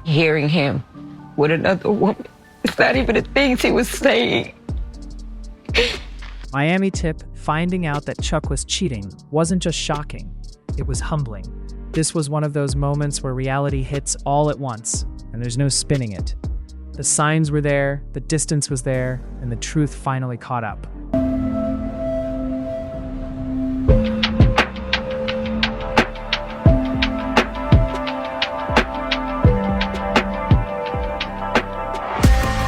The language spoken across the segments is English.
hearing him with another woman. It's not even the things he was saying. Miami tip: finding out that Chuck was cheating wasn't just shocking, it was humbling. This was one of those moments where reality hits all at once, and there's no spinning it. The signs were there, the distance was there, and the truth finally caught up.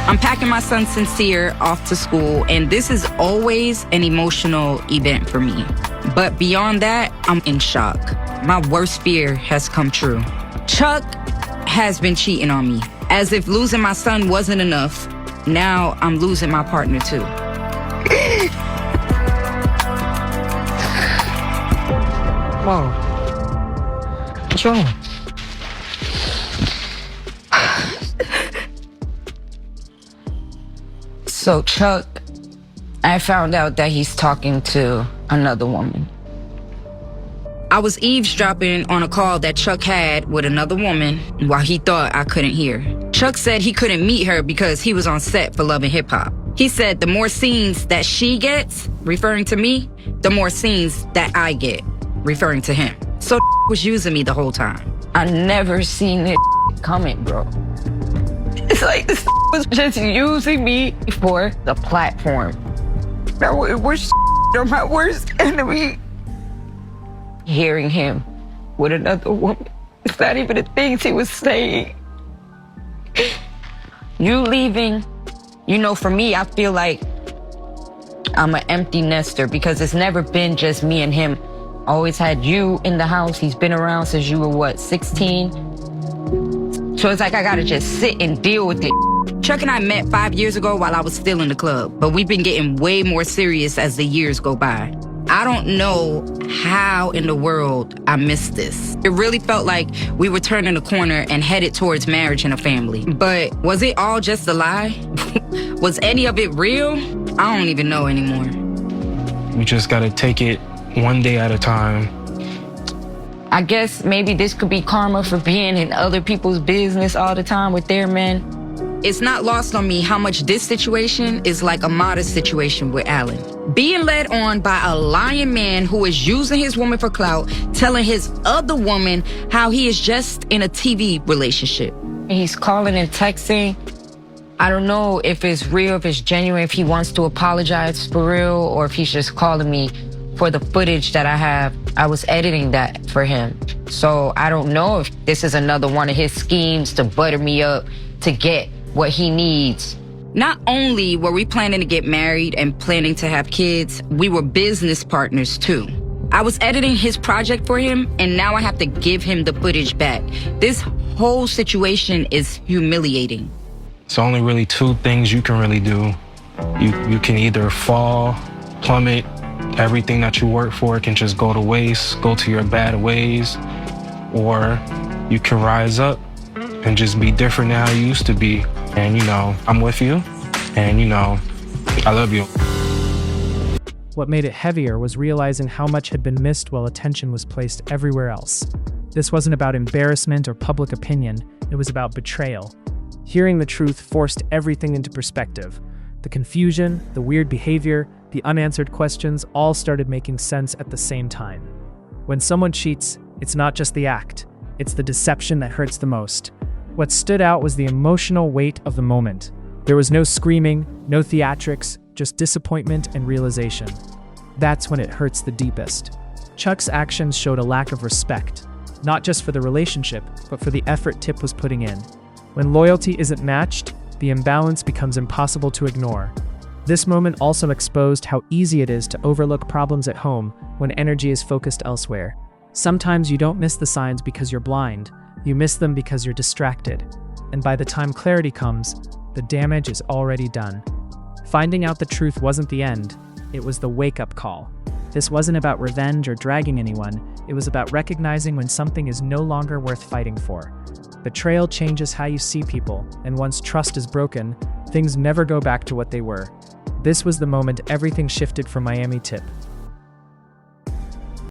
I'm packing my son Sincere off to school, and this is always an emotional event for me. But beyond that, I'm in shock. My worst fear has come true. Chuck has been cheating on me. As if losing my son wasn't enough, now I'm losing my partner too. Mom, what's wrong? So Chuck, I found out that he's talking to another woman. I was eavesdropping on a call that Chuck had with another woman while he thought I couldn't hear. Chuck said he couldn't meet her because he was on set for Love and Hip Hop. He said the more scenes that she gets, referring to me, the more scenes that I get, referring to him. So was using me the whole time. I never seen it coming, bro. It's like this was just using me for the platform. Now we're my worst enemy. Hearing him with another woman. It's not even the things he was saying. You leaving, for me, I feel like I'm an empty nester because it's never been just me and him. Always had you in the house. He's been around since you were, 16? So it's like I gotta just sit and deal with it. Chuck and I met 5 years ago while I was still in the club, but we've been getting way more serious as the years go by. I don't know how in the world I missed this. It really felt like we were turning a corner and headed towards marriage and a family. But was it all just a lie? Was any of it real? I don't even know anymore. You just gotta take it one day at a time. I guess maybe this could be karma for being in other people's business all the time with their men. It's not lost on me how much this situation is like a modest situation with Alan. Being led on by a lying man who is using his woman for clout, telling his other woman how he is just in a TV relationship. He's calling and texting. I don't know if it's real, if it's genuine, if he wants to apologize for real, or if he's just calling me for the footage that I have. I was editing that for him. So I don't know if this is another one of his schemes to butter me up to get what he needs. Not only were we planning to get married and planning to have kids, we were business partners too. I was editing his project for him, and now I have to give him the footage back. This whole situation is humiliating. It's only really two things you can really do. You can either fall, plummet, everything that you work for can just go to waste, go to your bad ways, or you can rise up and just be different than how you used to be. And I'm with you, and I love you. What made it heavier was realizing how much had been missed while attention was placed everywhere else. This wasn't about embarrassment or public opinion, it was about betrayal. Hearing the truth forced everything into perspective. The confusion, the weird behavior, the unanswered questions all started making sense at the same time. When someone cheats, it's not just the act, it's the deception that hurts the most. What stood out was the emotional weight of the moment. There was no screaming, no theatrics, just disappointment and realization. That's when it hurts the deepest. Chuck's actions showed a lack of respect, not just for the relationship, but for the effort Tip was putting in. When loyalty isn't matched, the imbalance becomes impossible to ignore. This moment also exposed how easy it is to overlook problems at home when energy is focused elsewhere. Sometimes you don't miss the signs because you're blind. You miss them because you're distracted. And by the time clarity comes, the damage is already done. Finding out the truth wasn't the end, it was the wake-up call. This wasn't about revenge or dragging anyone, it was about recognizing when something is no longer worth fighting for. Betrayal changes how you see people, and once trust is broken, things never go back to what they were. This was the moment everything shifted for Miami Tip.